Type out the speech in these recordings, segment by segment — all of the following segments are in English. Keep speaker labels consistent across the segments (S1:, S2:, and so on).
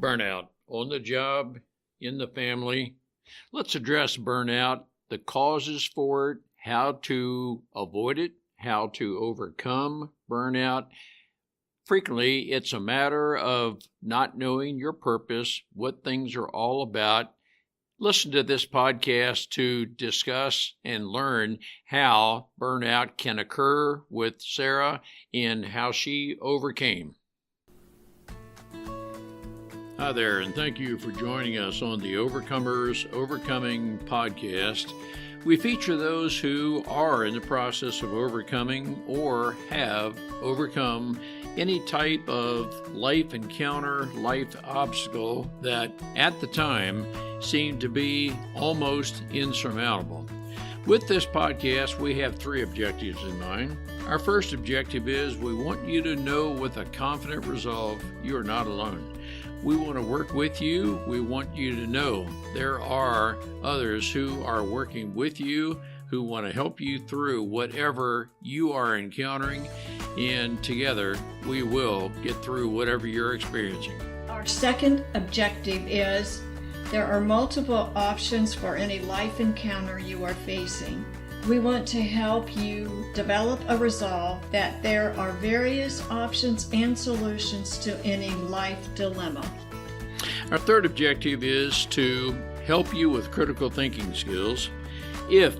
S1: Burnout on the job, in the family. Let's address burnout, the causes for it, how to avoid it, how to overcome burnout. Frequently, it's a matter of not knowing your purpose, what things are all about. Listen to this podcast to discuss and learn how burnout can occur with Sarah and how she overcame. Hi there, and thank you for joining us on the Overcomers Overcoming podcast. We feature those who are in the process of overcoming or have overcome any type of life encounter, life obstacle that at the time seemed to be almost insurmountable. With this podcast, we have three objectives in mind. Our first objective is we want you to know with a confident resolve you are not alone. We want to work with you. We want you to know there are others who are working with you, who want to help you through whatever you are encountering, and together we will get through whatever you're experiencing.
S2: Our second objective is there are multiple options for any life encounter you are facing. We want to help you develop a resolve that there are various options and solutions to any life dilemma.
S1: Our third objective is to help you with critical thinking skills. If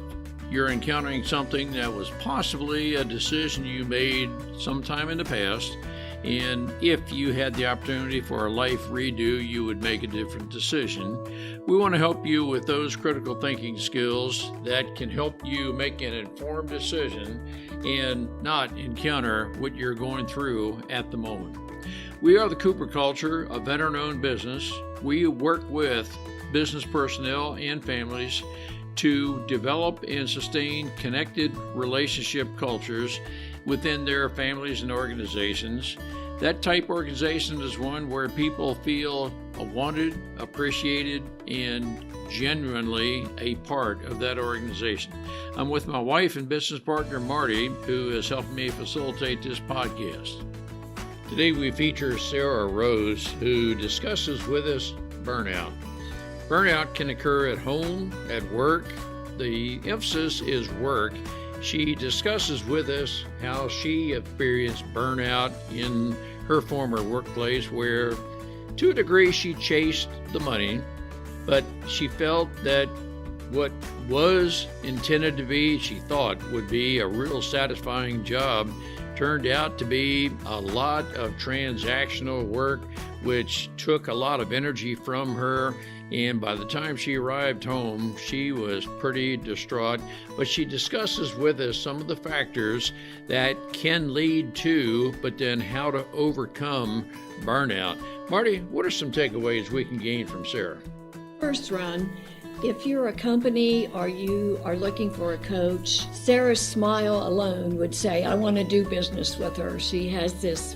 S1: you're encountering something that was possibly a decision you made sometime in the past, and if you had the opportunity for a life redo, you would make a different decision. We want to help you with those critical thinking skills that can help you make an informed decision and not encounter what you're going through at the moment. We are the Cooper Culture, a veteran-owned business. We work with business personnel and families to develop and sustain connected relationship cultures within their families and organizations. That type of organization is one where people feel wanted, appreciated, and genuinely a part of that organization. I'm with my wife and business partner, Marty, who has helped me facilitate this podcast. Today we feature Sarah Rose, who discusses with us burnout. Burnout can occur at home, at work. The emphasis is work. She discusses with us how she experienced burnout in her former workplace, where to a degree she chased the money, but she felt that what was intended to be, she thought would be a real satisfying job, turned out to be a lot of transactional work, which took a lot of energy from her. And by the time she arrived home, she was pretty distraught. But she discusses with us some of the factors that can lead to, but then how to overcome burnout. Marty, what are some takeaways we can gain from Sarah?
S2: First run, if you're a company or you are looking for a coach, Sarah's smile alone would say, I want to do business with her. She has this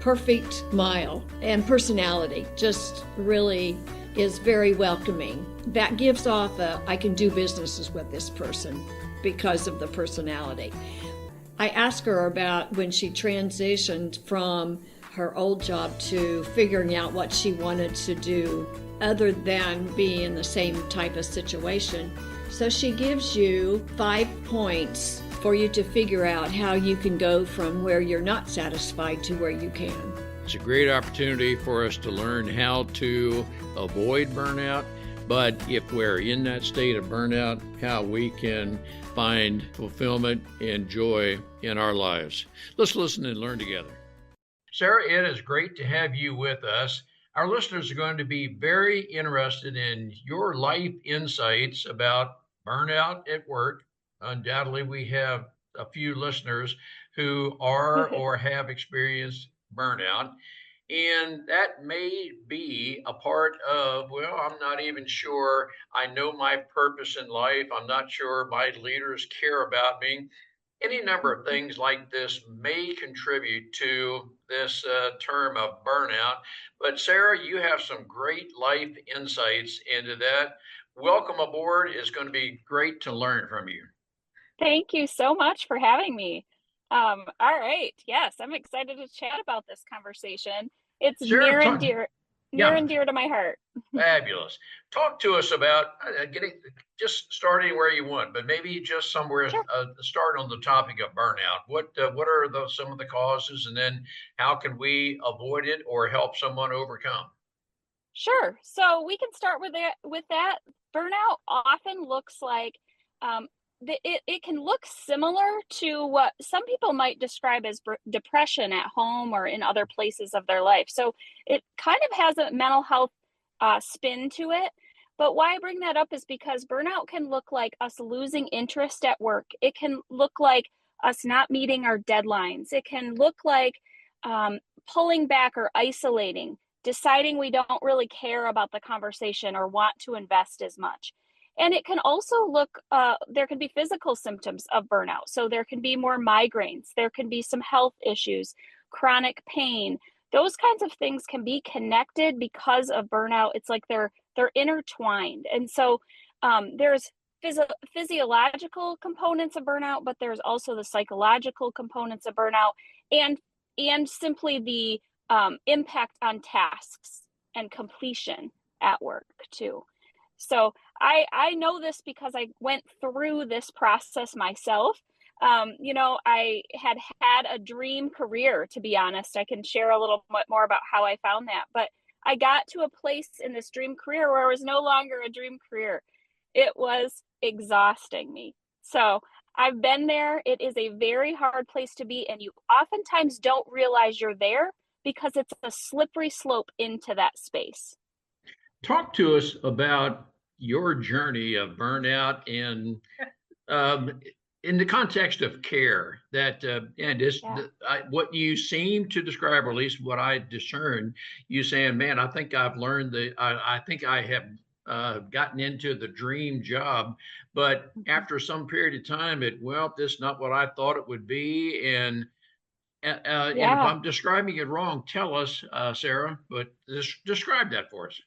S2: perfect smile and personality, just really is very welcoming. That gives off I can do businesses with this person because of the personality. I asked her about when she transitioned from her old job to figuring out what she wanted to do other than being in the same type of situation. So she gives you 5 points for you to figure out how you can go from where you're not satisfied to where you can.
S1: It's a great opportunity for us to learn how to avoid burnout, but if we're in that state of burnout, how we can find fulfillment and joy in our lives. Let's listen and learn together. Sarah, it is great to have you with us. Our listeners are going to be very interested in your life insights about burnout at work. Undoubtedly, we have a few listeners who are or have experienced burnout, and that may be a part of, well, I'm not even sure I know my purpose in life. I'm not sure my leaders care about me. Any number of things like this may contribute to this term of burnout. But Sarah, you have some great life insights into that. Welcome aboard. It's going to be great to learn from you.
S3: Thank you so much for having me. All right. Yes, I'm excited to chat about this conversation. It's
S1: Sarah,
S3: near and dear. near
S1: Yeah,
S3: and dear to my heart.
S1: fabulous. Talk to us about getting just starting where you want, but maybe just somewhere
S3: Sure.
S1: start on the topic of burnout. What are some of the causes, and then how can we avoid it or help someone overcome?
S3: Sure. So we can start with that. Burnout often looks like um, it can look similar to what some people might describe as depression at home or in other places of their life. So it kind of has a mental health spin to it. But why I bring that up is because burnout can look like us losing interest at work. It can look like us not meeting our deadlines. It can look like um, pulling back or isolating, deciding we don't really care about the conversation or want to invest as much. And it can also there can be physical symptoms of burnout. So there can be more migraines, there can be some health issues, chronic pain. Those kinds of things can be connected because of burnout. It's like they're intertwined. And so there's physiological components of burnout, but there's also the psychological components of burnout, and simply the impact on tasks and completion at work too. So I know this because I went through this process myself. I had a dream career, to be honest. I can share a little bit more about how I found that. But I got to a place in this dream career where it was no longer a dream career. It was exhausting me. So I've been there. It is a very hard place to be, and you oftentimes don't realize you're there because it's a slippery slope into that space.
S1: Talk to us about your journey of burnout and um, in the context of care that and
S3: Yeah.
S1: what you seem to describe, or at least what I discern, you saying, man, I think I've learned I think I have gotten into the dream job, but
S3: Mhm.
S1: after some period of time this is not what I thought it would be. And if
S3: Yeah.
S1: I'm describing it wrong, tell us, Sarah, but describe that for us.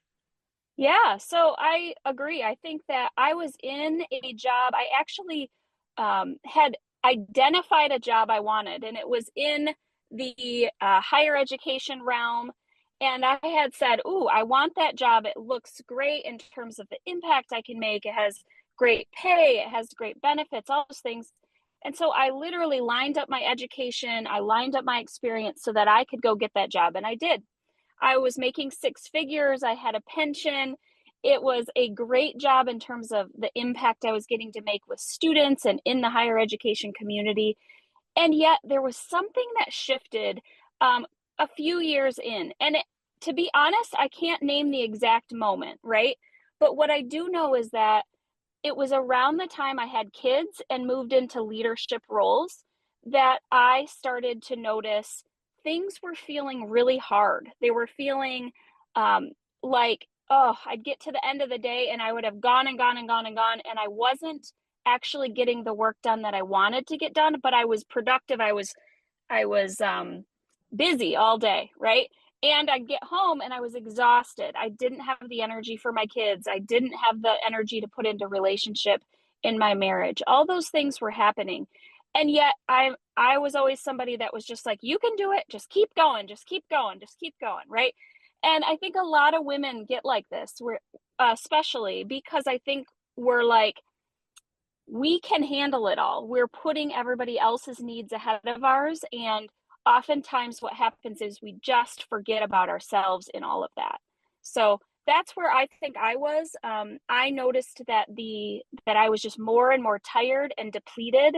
S3: Yeah, so I agree. I think that I was in a job. I actually had identified a job I wanted, and it was in the higher education realm. And I had said, "Ooh, I want that job. It looks great in terms of the impact I can make. It has great pay, it has great benefits, all those things." And so I literally lined up my education, I lined up my experience so that I could go get that job, and I did. I was making six figures. I had a pension. It was a great job in terms of the impact I was getting to make with students and in the higher education community. And yet there was something that shifted a few years in. To be honest, I can't name the exact moment, right? But what I do know is that it was around the time I had kids and moved into leadership roles that I started to notice things were feeling really hard. They were feeling um, like, oh, I'd get to the end of the day and I would have gone and gone and gone and gone. And I wasn't actually getting the work done that I wanted to get done, but I was productive. I was busy all day, right? And I'd get home and I was exhausted. I didn't have the energy for my kids. I didn't have the energy to put into relationship in my marriage. All those things were happening. And yet I was always somebody that was just like, you can do it. Just keep going. Just keep going. Just keep going, right? And I think a lot of women get like this, where especially because I think we're like, we can handle it all. We're putting everybody else's needs ahead of ours. And oftentimes, what happens is we just forget about ourselves in all of that. So that's where I think I was. I noticed that I was just more and more tired and depleted,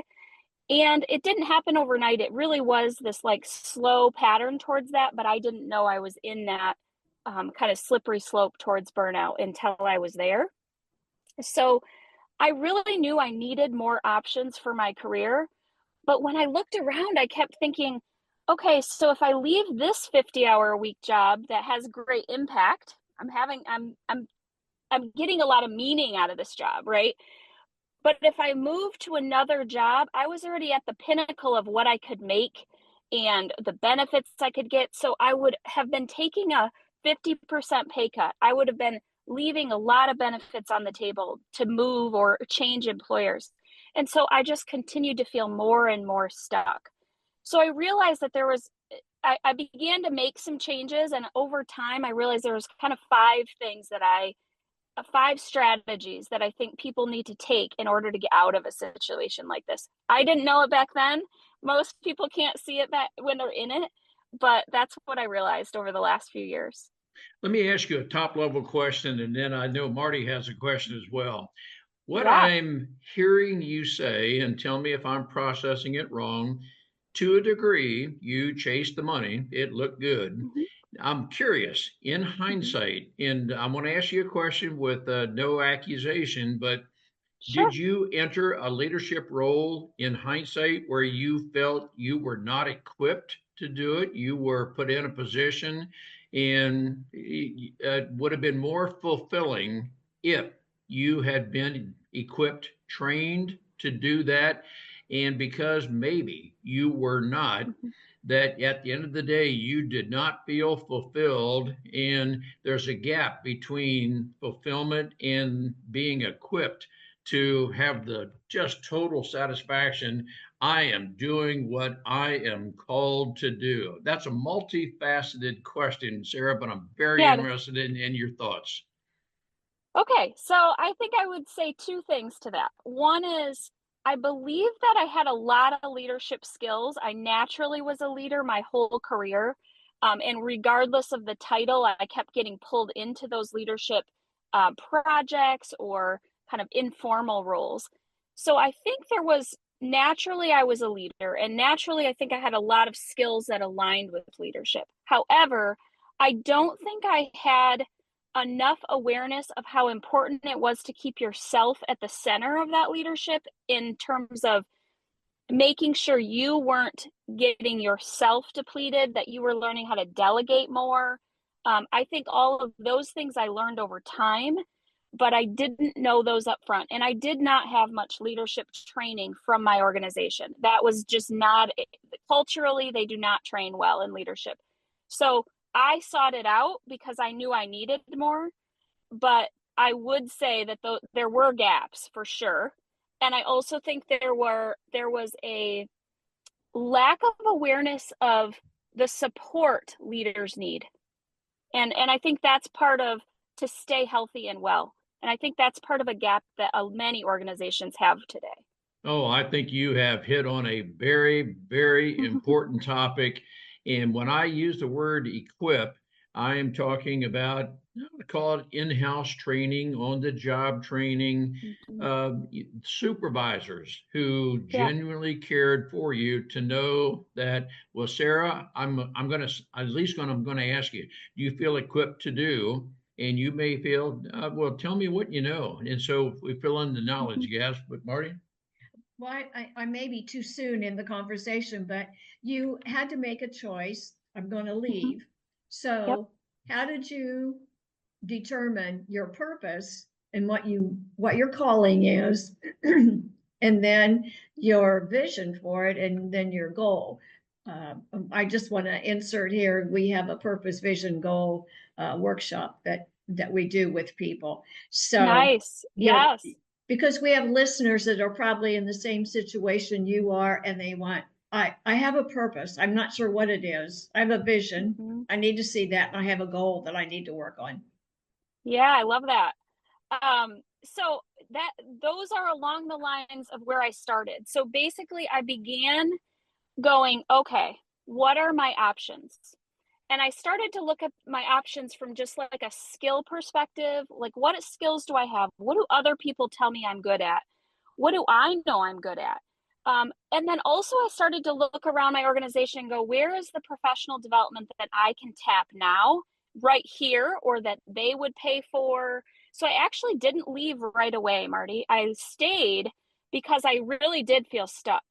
S3: and it didn't happen overnight. It really was this like slow pattern towards that, but I didn't know I was in that kind of slippery slope towards burnout until I was there. So I really knew I needed more options for my career. But when I looked around, I kept thinking, okay, so if I leave this 50-hour a week job that has great impact, I'm getting a lot of meaning out of this job, right? But if I moved to another job, I was already at the pinnacle of what I could make and the benefits I could get. So I would have been taking a 50% pay cut. I would have been leaving a lot of benefits on the table to move or change employers. And so I just continued to feel more and more stuck. So I realized that there was I began to make some changes, and over time I realized there was kind of five strategies that I think people need to take in order to get out of a situation like this. I didn't know it back then. Most people can't see it back when they're in it, but that's what I realized over the last few years.
S1: Let me ask you a top level question, and then I know Marty has a question as well. What
S3: Yeah.
S1: I'm hearing you say, and tell me if I'm processing it wrong, to a degree, you chased the money. It looked good.
S3: Mm-hmm.
S1: I'm curious, in
S3: Mm-hmm.
S1: hindsight, and I'm going to ask you a question with no accusation, but did
S3: Sure.
S1: you enter a leadership role in hindsight where you felt you were not equipped to do it? You were put in a position and would have been more fulfilling if you had been equipped, trained to do that. And because maybe you were not,
S3: Mm-hmm.
S1: that at the end of the day, you did not feel fulfilled. And there's a gap between fulfillment and being equipped to have the just total satisfaction. I am doing what I am called to do. That's a multifaceted question, Sarah, but I'm very
S3: Yeah, it is.
S1: interested in your thoughts.
S3: Okay, so I think I would say two things to that. One is I believe that I had a lot of leadership skills. I naturally was a leader my whole career. And regardless of the title, I kept getting pulled into those leadership projects or kind of informal roles. So I think there was naturally I was a leader, and naturally I think I had a lot of skills that aligned with leadership. However, I don't think I had enough awareness of how important it was to keep yourself at the center of that leadership in terms of making sure you weren't getting yourself depleted, that you were learning how to delegate more. I think all of those things I learned over time, but I didn't know those up front. And I did not have much leadership training from my organization. That was just not, culturally, they do not train well in leadership. So I sought it out because I knew I needed more, but I would say that there were gaps for sure. And I also think there was a lack of awareness of the support leaders need. And I think that's part of to stay healthy and well. And I think that's part of a gap that many organizations have today.
S1: Oh, I think you have hit on a very, very important topic. And when I use the word equip, I am talking about, I would call it in-house training, on-the-job training, uh, supervisors who
S3: Yeah.
S1: genuinely cared for you to know that, well, Sarah, I'm going to at least I'm going to ask you, do you feel equipped to do? And you may feel, well, tell me what you know. And so we fill in the knowledge gaps. But Marty?
S2: Well, I may be too soon in the conversation, but you had to make a choice. I'm going to leave.
S3: Yep.
S2: So, how did you determine your purpose and what your calling is, and then your vision for it, and then your goal? I just want to insert here. We have a purpose, vision, goal workshop that we do with people. So
S3: Nice.
S2: you're
S3: Yes.
S2: because we have listeners that are probably in the same situation you are, and I have a purpose. I'm not sure what it is. I have a vision.
S3: Mm-hmm.
S2: I need to see that, and I have a goal that I need to work on.
S3: Yeah, I love that. So that those are along the lines of where I started. So basically I began going, okay, what are my options? And I started to look at my options from just like a skill perspective. Like, what skills do I have? What do other people tell me I'm good at? What do I know I'm good at? And then also, I started to look around my organization and go, where is the professional development that I can tap now, right here, or that they would pay for? So I actually didn't leave right away, Marty. I stayed because I really did feel stuck.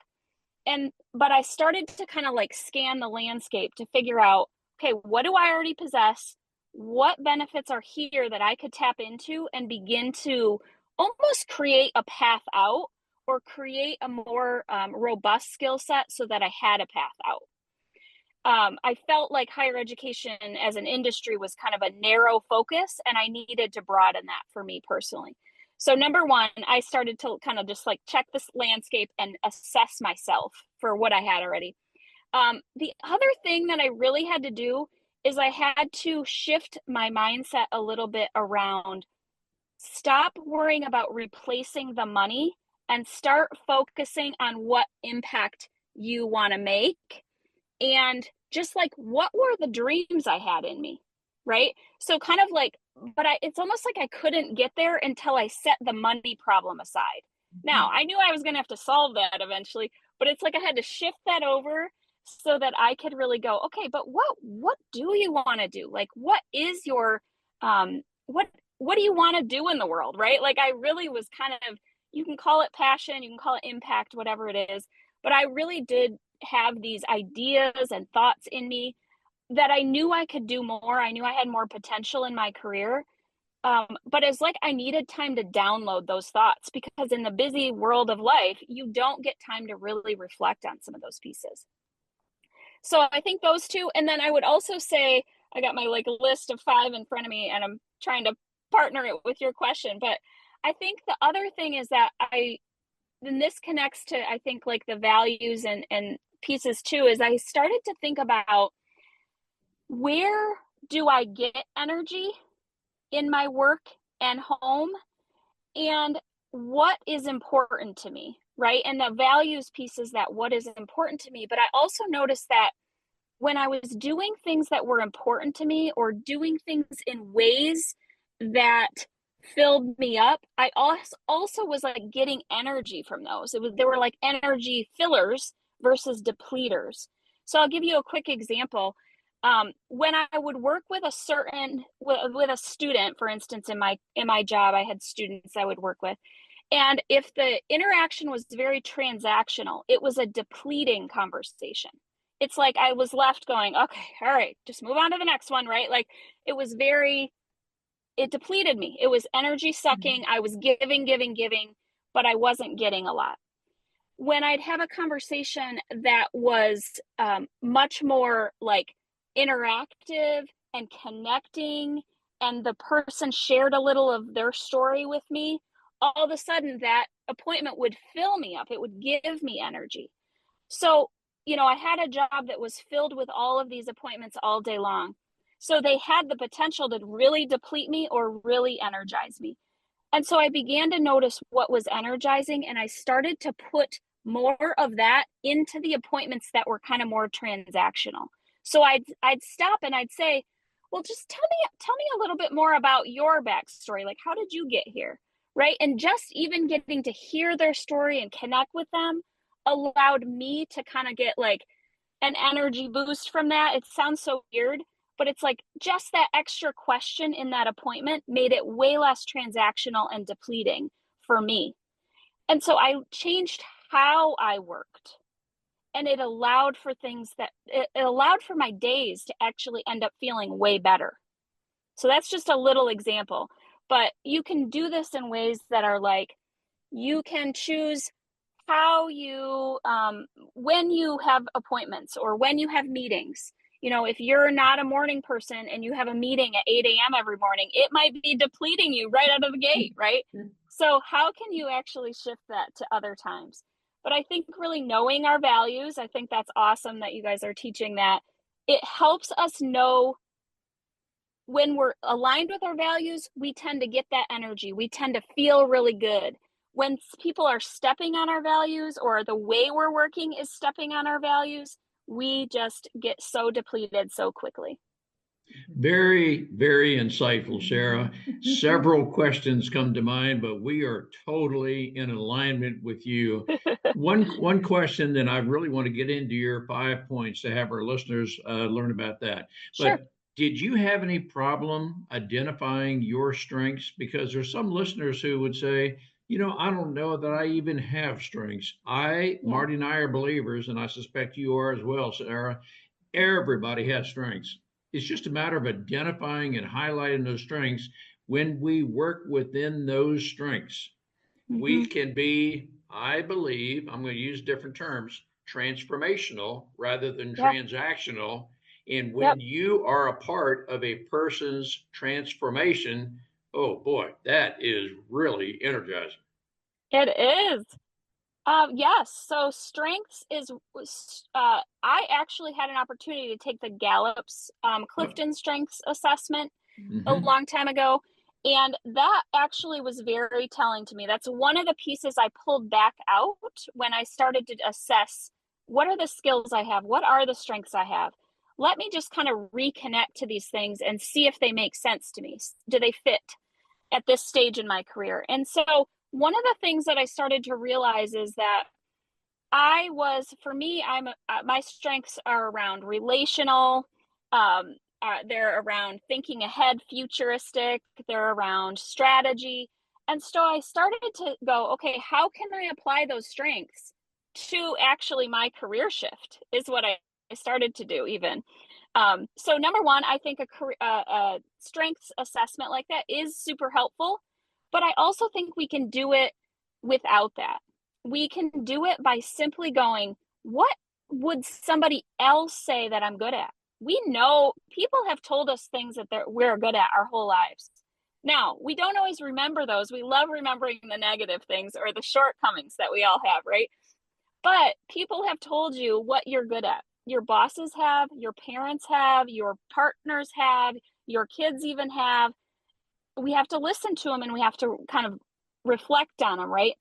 S3: But I started to kind of like scan the landscape to figure out, okay, what do I already possess? What benefits are here that I could tap into and begin to almost create a path out or create a more robust skill set so that I had a path out. I felt like higher education as an industry was kind of a narrow focus, and I needed to broaden that for me personally. So, number one, I started to kind of just like check this landscape and assess myself for what I had already. The other thing that I really had to do is I had to shift my mindset a little bit around stop worrying about replacing the money and start focusing on what impact you want to make. And just like, what were the dreams I had in me? Right. So, kind of like, but it's almost like I couldn't get there until I set the money problem aside. Now, I knew I was going to have to solve that eventually, but it's like I had to shift that over so that I could really go, okay, but what do you want to do? Like, what is your um what do you want to do in the world, right? Like, I really was kind of, you can call it passion, you can call it impact, whatever it is, but I really did have these ideas and thoughts in me that I knew I could do more. I knew I had more potential in my career. But it's like I needed time to download those thoughts because in the busy world of life, you don't get time to really reflect on some of those pieces. So I think those two. And then I would also say, I got my like list of 5 in front of me and I'm trying to partner it with your question. But I think the other thing is that then this connects to, I think, like the values and pieces too, is I started to think about where do I get energy in my work and home, and what is important to me, right? And the values piece is that what is important to me. But I also noticed that when I was doing things that were important to me or doing things in ways that filled me up, I also was like getting energy from those. They were like energy fillers versus depleters. So I'll give you a quick example. When I would work with with a student, for instance, in my job, I had students I would work with. And if the interaction was very transactional, it was a depleting conversation. It's like I was left going, okay, all right, just move on to the next one, right? Like it depleted me. It was energy sucking. I was giving, but I wasn't getting a lot. When I'd have a conversation that was much more like interactive and connecting, and the person shared a little of their story with me, all of a sudden that appointment would fill me up. It would give me energy. So, I had a job that was filled with all of these appointments all day long. So they had the potential to really deplete me or really energize me. And so I began to notice what was energizing, and I started to put more of that into the appointments that were kind of more transactional. So I'd stop and I'd say, well, just tell me a little bit more about your backstory. Like, how did you get here? Right. And just even getting to hear their story and connect with them allowed me to kind of get like an energy boost from that. It sounds so weird, but it's like just that extra question in that appointment made it way less transactional and depleting for me. And so I changed how I worked, and it allowed for my days to actually end up feeling way better. So that's just a little example, but you can do this in ways that are like, you can choose how you when you have appointments or when you have meetings. If you're not a morning person and you have a meeting at 8 a.m. every morning, it might be depleting you right out of the gate, right? So how can you actually shift that to other times? But I think really knowing our values, I think that's awesome that you guys are teaching that. It helps us know when we're aligned with our values, we tend to get that energy. We tend to feel really good. When people are stepping on our values or the way we're working is stepping on our values, we just get so depleted so quickly.
S1: Very, very insightful, Sarah. Several questions come to mind, but we are totally in alignment with you. One question that I really want to get into your 5 points to have our listeners learn about that.
S3: Sure.
S1: But did you have any problem identifying your strengths? Because there's some listeners who would say, I don't know that I even have strengths. Marty and I are believers, and I suspect you are as well, Sarah. Everybody has strengths. It's just a matter of identifying and highlighting those strengths. When we work within those strengths, we can be, I believe, I'm going to use different terms, transformational rather than transactional. And when you are a part of a person's transformation, oh boy, that is really energizing.
S3: It is. Yes. So strengths is, I actually had an opportunity to take the Gallup's Clifton Strengths Assessment a
S1: Mm-hmm.
S3: long time ago. And that actually was very telling to me. That's one of the pieces I pulled back out when I started to assess what are the skills I have? What are the strengths I have? Let me just kind of reconnect to these things and see if they make sense to me. Do they fit at this stage in my career? And so, one of the things that I started to realize is that for me, my strengths are around relational. They're around thinking ahead, futuristic. They're around strategy. And so I started to go, okay, how can I apply those strengths to actually my career shift is what I started to do even. So number one, I think a strengths assessment like that is super helpful, but I also think we can do it without that. We can do it by simply going, what would somebody else say that I'm good at? We know people have told us things that we're good at our whole lives. Now, we don't always remember those. We love remembering the negative things or the shortcomings that we all have, right? But people have told you what you're good at. Your bosses have, your parents have, your partners have, your kids even have. We have to listen to them and we have to kind of reflect on them, right?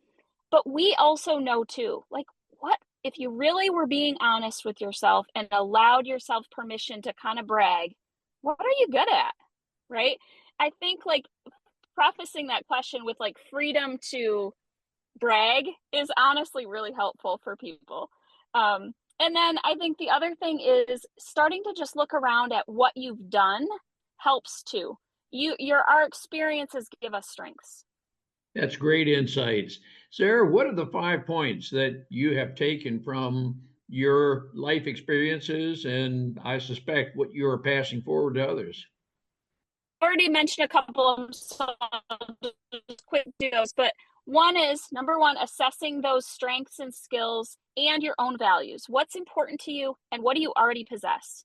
S3: But we also know too, like, what if you really were being honest with yourself and allowed yourself permission to kind of brag? What are you good at? Right? I think like prefacing that question with like freedom to brag is honestly really helpful for people. And then I think the other thing is starting to just look around at what you've done helps too. Our experiences give us strengths.
S1: That's great insights. Sarah, what are the 5 points that you have taken from your life experiences and I suspect what you are passing forward to others?
S3: Already mentioned a couple of them, so I'll just quick do those. But one is number one, assessing those strengths and skills and your own values. What's important to you and what do you already possess?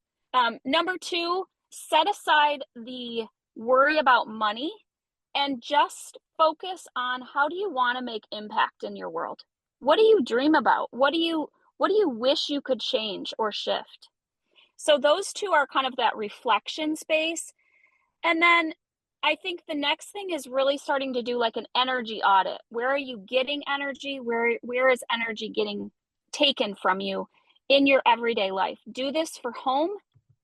S3: Number two, set aside the worry about money and just focus on how do you want to make impact in your world? What do you dream about? What do you wish you could change or shift? So those two are kind of that reflection space. And then I think the next thing is really starting to do like an energy audit. Where are you getting energy? Where is energy getting taken from you in your everyday life? Do this for home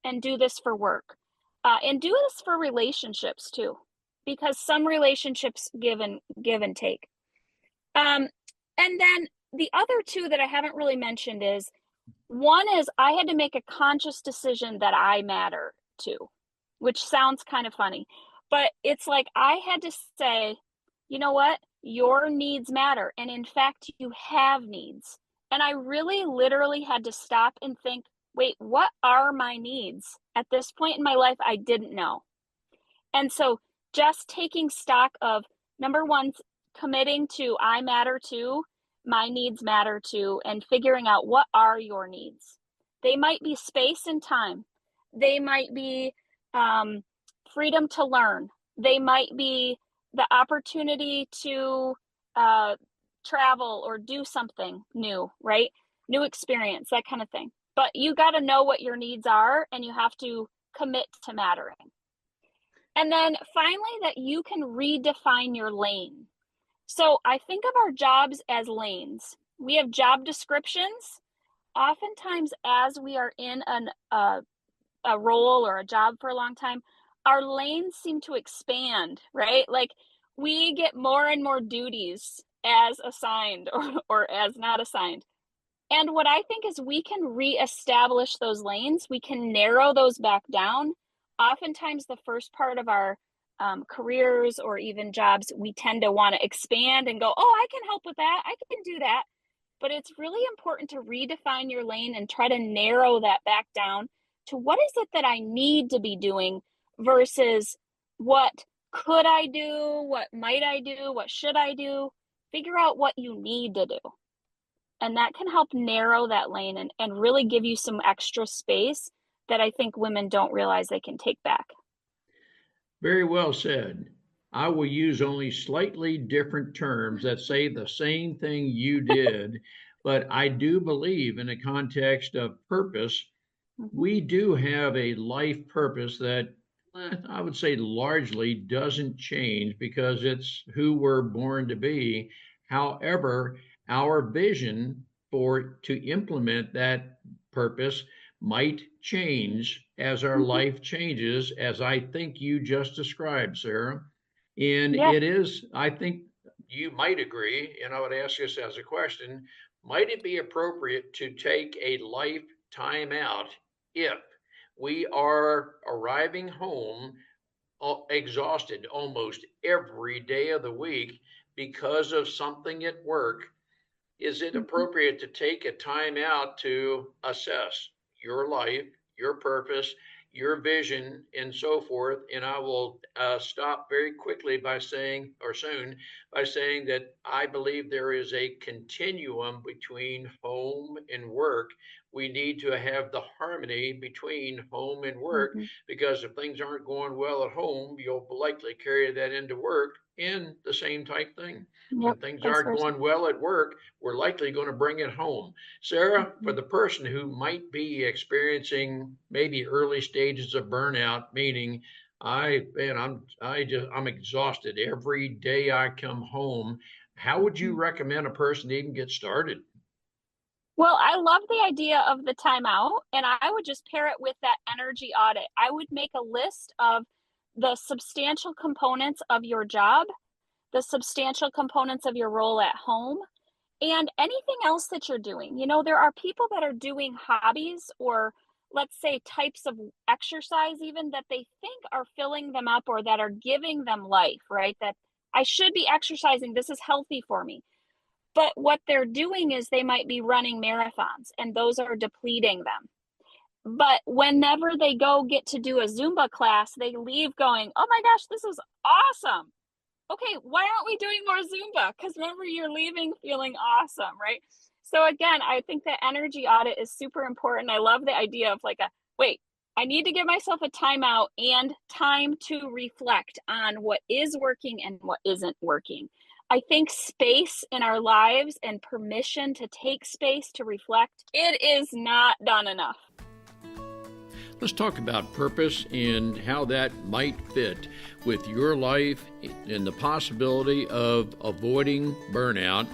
S3: and do this for work. And do this for relationships too, because some relationships give and take. Um, and then the other two that I haven't really mentioned is one is I had to make a conscious decision that I matter to, which sounds kind of funny, but it's like I had to say, you know what? Your needs matter. And in fact, you have needs. And I really literally had to stop and think, wait, what are my needs? At this point in my life, I didn't know. And so just taking stock of number one, committing to I matter to, my needs matter to, and figuring out what are your needs. They might be space and time. They might be freedom to learn. They might be the opportunity to travel or do something new, right? New experience, that kind of thing. But you got to know what your needs are and you have to commit to mattering. And then finally, that you can redefine your lane. So I think of our jobs as lanes. We have job descriptions. Oftentimes, as we are in a role or a job for a long time, our lanes seem to expand, right? Like we get more and more duties as assigned or as not assigned. And what I think is we can reestablish those lanes, we can narrow those back down. Oftentimes, the first part of our careers or even jobs, we tend to want to expand and go, oh, I can help with that. I can do that. But it's really important to redefine your lane and try to narrow that back down to what is it that I need to be doing versus what could I do? What might I do? What should I do? Figure out what you need to do. And that can help narrow that lane and really give you some extra space that I think women don't realize they can take back.
S1: Very well said. I will use only slightly different terms that say the same thing you did, but I do believe in the context of purpose,
S3: Mhm.
S1: we do have a life purpose that I would say largely doesn't change because it's who we're born to be. However, our vision to implement that purpose might change as our
S3: Mhm.
S1: life changes, as I think you just described, Sarah. And
S3: Yeah.
S1: it is, I think you might agree, and I would ask this as a question, might it be appropriate to take a life time out if we are arriving home exhausted almost every day of the week because of something at work? Is it
S3: Mhm.
S1: appropriate to take a time out to assess your life, your purpose, your vision, and so forth? And I will stop very quickly by saying, or soon, by saying that I believe there is a continuum between home and work. We need to have the harmony between home and work
S3: Mhm.
S1: because if things aren't going well at home, you'll likely carry that into work in the same type thing. When
S3: Yep.
S1: things
S3: Vice
S1: aren't
S3: versa.
S1: going well at work, we're likely going to bring it home. Sarah, for
S3: Mhm.
S1: the person who might be experiencing maybe early stages of burnout, meaning I'm exhausted every day I come home. How would you
S3: Mhm.
S1: recommend a person even get started?
S3: Well, I love the idea of the timeout, and I would just pair it with that energy audit. I would make a list of the substantial components of your job, the substantial components of your role at home, and anything else that you're doing. There are people that are doing hobbies or, let's say, types of exercise even that they think are filling them up or that are giving them life, right? That I should be exercising. This is healthy for me. But what they're doing is they might be running marathons and those are depleting them. But whenever they go get to do a Zumba class, they leave going, oh my gosh, this is awesome. Okay, why aren't we doing more Zumba? Because remember, you're leaving feeling awesome, right? So again, I think that energy audit is super important. I love the idea of like wait, I need to give myself a timeout and time to reflect on what is working and what isn't working. I think space in our lives and permission to take space to reflect, it is not done enough.
S1: Let's talk about purpose and how that might fit with your life and the possibility of avoiding burnout.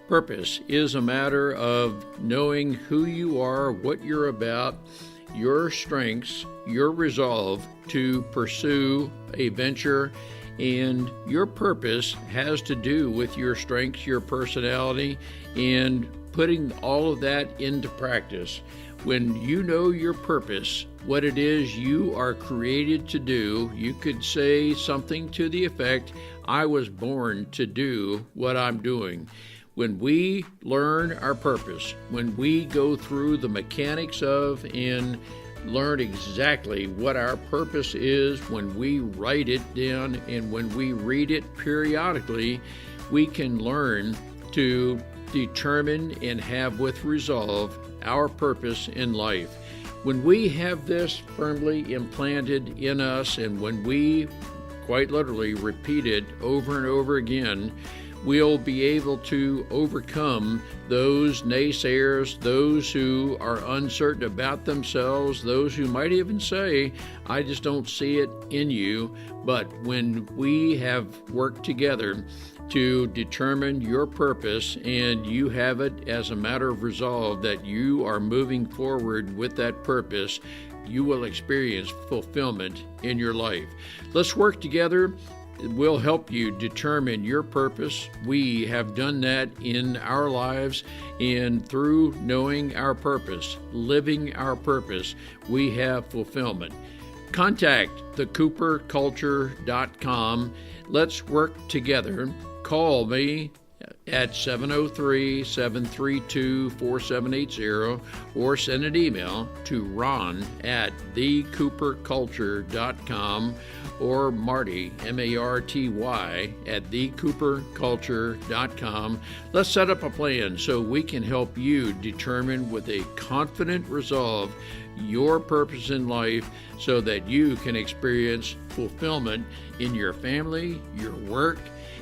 S1: Purpose is a matter of knowing who you are, what you're about, your strengths, your resolve to pursue a venture, and your purpose has to do with your strengths, your personality, and putting all of that into practice. When you know your purpose, what it is you are created to do, you could say something to the effect, I was born to do what I'm doing. When we learn our purpose, when we go through the mechanics of and learn exactly what our purpose is, when we write it down and when we read it periodically, we can learn to determine and have with resolve our purpose in life. When we have this firmly implanted in us and when we quite literally repeat it over and over again, we'll be able to overcome those naysayers, those who are uncertain about themselves, those who might even say, I just don't see it in you. But when we have worked together to determine your purpose and you have it as a matter of resolve that you are moving forward with that purpose, you will experience fulfillment in your life. Let's work together. We'll help you determine your purpose. We have done that in our lives, and through knowing our purpose, living our purpose, we have fulfillment. Contact thecooperculture.com. Let's work together. Call me at 703-732-4780 or send an email to ron@thecooperculture.com or Marty, M-A-R-T-Y, at thecooperculture.com. Let's set up a plan so we can help you determine with a confident resolve your purpose in life so that you can experience fulfillment in your family, your work,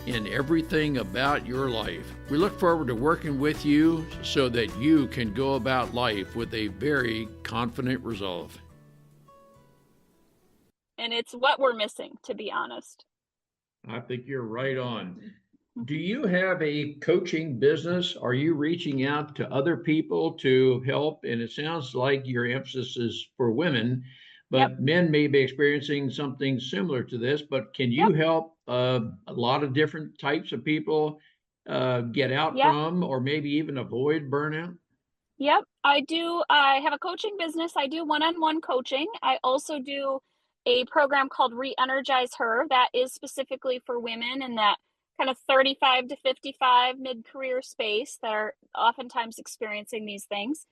S1: in everything about your life. We look forward to working with you so that you can go about life with a very confident resolve.
S3: And it's what we're missing, to be honest.
S1: I think you're right on. Do you have a coaching business? Are you reaching out to other people to help? And it sounds like your emphasis is for women, but
S3: Yep.
S1: men may be experiencing something similar to this. But can you
S3: Yep.
S1: help a lot of different types of people get out
S3: Yep.
S1: from or maybe even avoid burnout?
S3: Yep, I do. I have a coaching business. I do one-on-one coaching. I also do a program called Re-Energize Her that is specifically for women in that kind of 35 to 55 mid-career space that are oftentimes experiencing these things.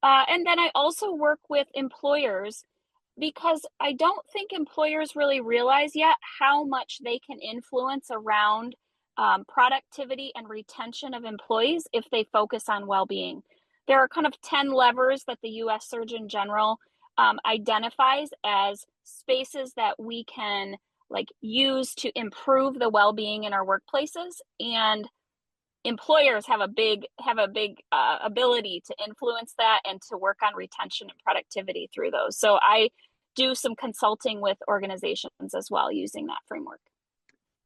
S3: And then I also work with employers because I don't think employers really realize yet how much they can influence around productivity and retention of employees if they focus on well-being. There are kind of 10 levers that the US Surgeon General identifies as spaces that we can use to improve the well-being in our workplaces, and employers have a big ability to influence that and to work on retention and productivity through those. So I do some consulting with organizations as well using that framework.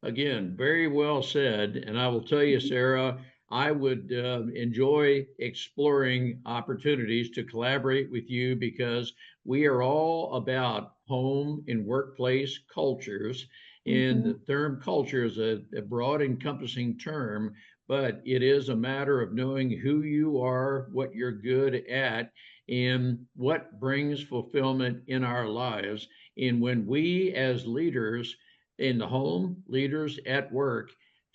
S1: Again, very well said. And I will tell you, Sarah, I would enjoy exploring opportunities to collaborate with you because we are all about home and workplace cultures. And the term culture is a broad encompassing term, but it is a matter of knowing who you are, what you're good at, and what brings fulfillment in our lives. And when we as leaders in the home, leaders at work,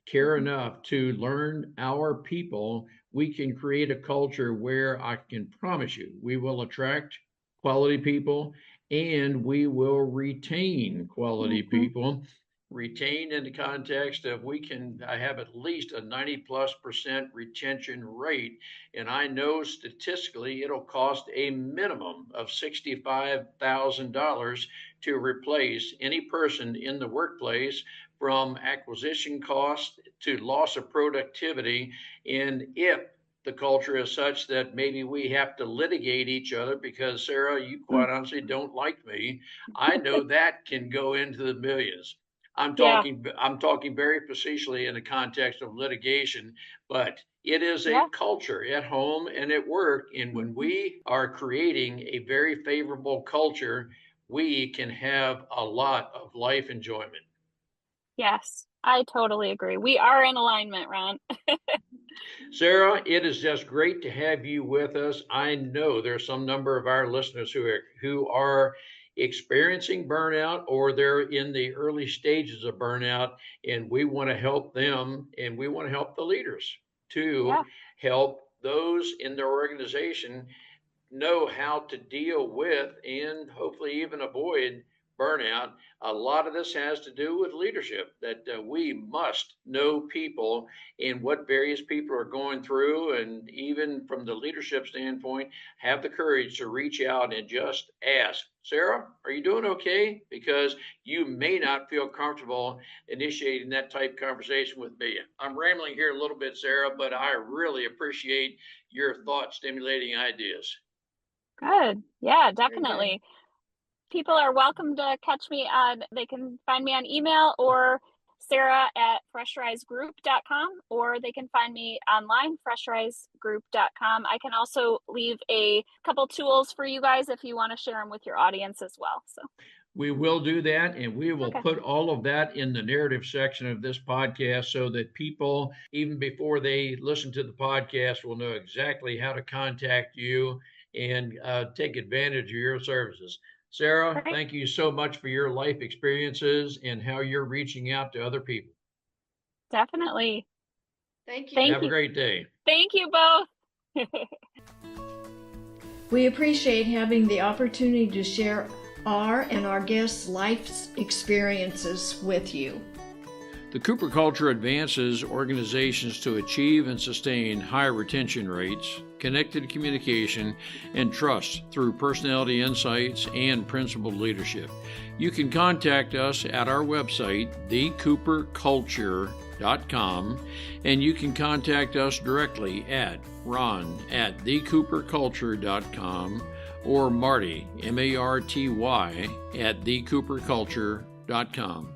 S1: care enough to learn our people, we can create a culture where I can promise you we will attract quality people and we will retain quality people. Retain in the context of we can have at least a 90+% retention rate. And I know statistically it'll cost a minimum of $65,000 to replace any person in the workplace, from acquisition cost to loss of productivity. And if the culture is such that maybe we have to litigate each other because, Sarah, you quite honestly don't like me, I know that can go into the millions. I'm
S3: Yeah.
S1: talking very facetiously in the context of litigation, but it is a
S3: Yeah.
S1: culture at home and at work. And when we are creating a very favorable culture, we can have a lot of life enjoyment.
S3: Yes, I totally agree. We are in alignment, Ron.
S1: Sarah, it is just great to have you with us. I know there's some number of our listeners who are experiencing burnout or they're in the early stages of burnout, and we want to help them and we want to help the leaders to
S3: Yeah.
S1: help those in their organization know how to deal with and hopefully even avoid burnout. A lot of this has to do with leadership, that we must know people and what various people are going through. And even from the leadership standpoint, have the courage to reach out and just ask, Sarah, are you doing okay? Because you may not feel comfortable initiating that type of conversation with me. I'm rambling here a little bit, Sarah, but I really appreciate your thought stimulating ideas.
S3: Good. Yeah, definitely. People are welcome to catch me on, they can find me on email or sarah@freshrisegroup.com, or they can find me online, freshrisegroup.com. I can also leave a couple tools for you guys if you want to share them with your audience as well. So
S1: we will do that, and we will
S3: Okay.
S1: put all of that in the narrative section of this podcast so that people, even before they listen to the podcast, will know exactly how to contact you and take advantage of your services. Sarah,
S3: Great.
S1: thank you so much for your life experiences and how you're reaching out to other people.
S3: Definitely.
S2: Thank you.
S3: Thank
S1: Have a
S3: you.
S1: great day.
S3: Thank you both.
S2: We appreciate having the opportunity to share our and our guests' life experiences with you.
S1: The Cooper culture advances organizations to achieve and sustain high retention rates, connected communication, and trust through personality insights and principled leadership. You can contact us at our website, thecooperculture.com, and you can contact us directly at ron@thecooperculture.com or Marty, M-A-R-T-Y, at thecooperculture.com.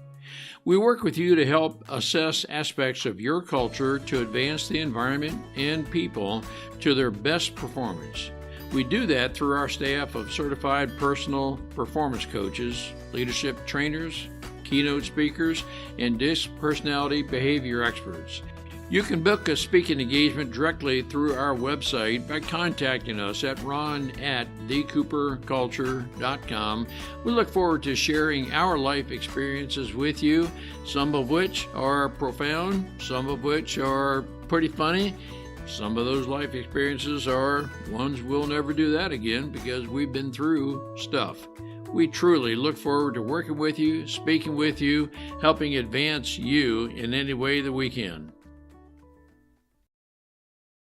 S1: We work with you to help assess aspects of your culture to advance the environment and people to their best performance. We do that through our staff of certified personal performance coaches, leadership trainers, keynote speakers, and DISC personality behavior experts. You can book a speaking engagement directly through our website by contacting us at ron@thecooperculture.com. We look forward to sharing our life experiences with you, some of which are profound, some of which are pretty funny. Some of those life experiences are ones we'll never do that again because we've been through stuff. We truly look forward to working with you, speaking with you, helping advance you in any way that we can.